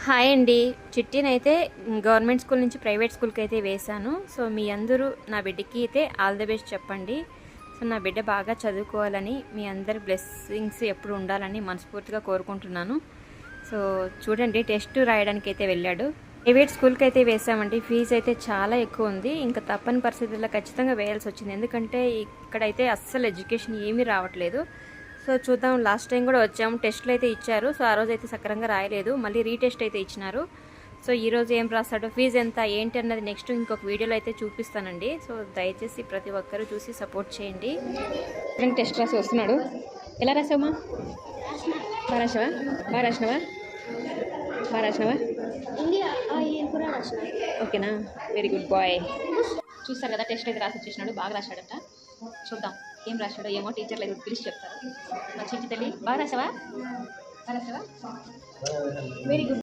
Hi అండి. చిట్టీనైతే government school నుంచి private స్కూల్కి అయితే వేశాను. సో మీ అందరూ నా బిడ్డకి అయితే ఆల్ ది బెస్ట్ చెప్పండి. సో నా బిడ్డ బాగా చదువుకోవాలని, మీ అందరి బ్లెస్సింగ్స్ ఎప్పుడు ఉండాలని మనస్ఫూర్తిగా కోరుకుంటున్నాను. సో చూడండి, టెస్ట్ రాయడానికి అయితే వెళ్ళాడు. ప్రైవేట్ స్కూల్కి అయితే వేసామండి. ఫీజు అయితే చాలా ఎక్కువ ఉంది. ఇంకా తప్పని పరిస్థితుల్లో ఖచ్చితంగా వేయాల్సి వచ్చింది. ఎందుకంటే ఇక్కడైతే అస్సలు ఎడ్యుకేషన్ ఏమీ రావట్లేదు. సో చూద్దాం, లాస్ట్ టైం కూడా వచ్చాము, టెస్ట్లు అయితే ఇచ్చారు. సో ఆ రోజు అయితే సక్రంగా రాయలేదు, మళ్ళీ రీటెస్ట్ అయితే ఇచ్చినారు. సో ఈరోజు ఏం రాస్తాడో, ఫీజు ఎంత ఏంటి అన్నది నెక్స్ట్ ఇంకొక వీడియోలో అయితే చూపిస్తానండి. సో దయచేసి ప్రతి ఒక్కరూ చూసి సపోర్ట్ చేయండి. టెస్ట్ రాసి వస్తున్నాడు. ఎలా రాసావమ్మా? బాగా రాసినావా? బాగా రాసినావా? బాగా రాసినావా? ఓకేనా, వెరీ గుడ్ బాయ్. చూస్తారు కదా, టెస్ట్ అయితే రాసి వచ్చేసినాడు. బాగా రాశాడట. చూద్దాం ఏం రాశాడో ఏమో, టీచర్లు అయితే పిలిచి చెప్తారు. మా చిట్టి తల్లి, బాగా రాసావా? బాగా రాసావా? Very good.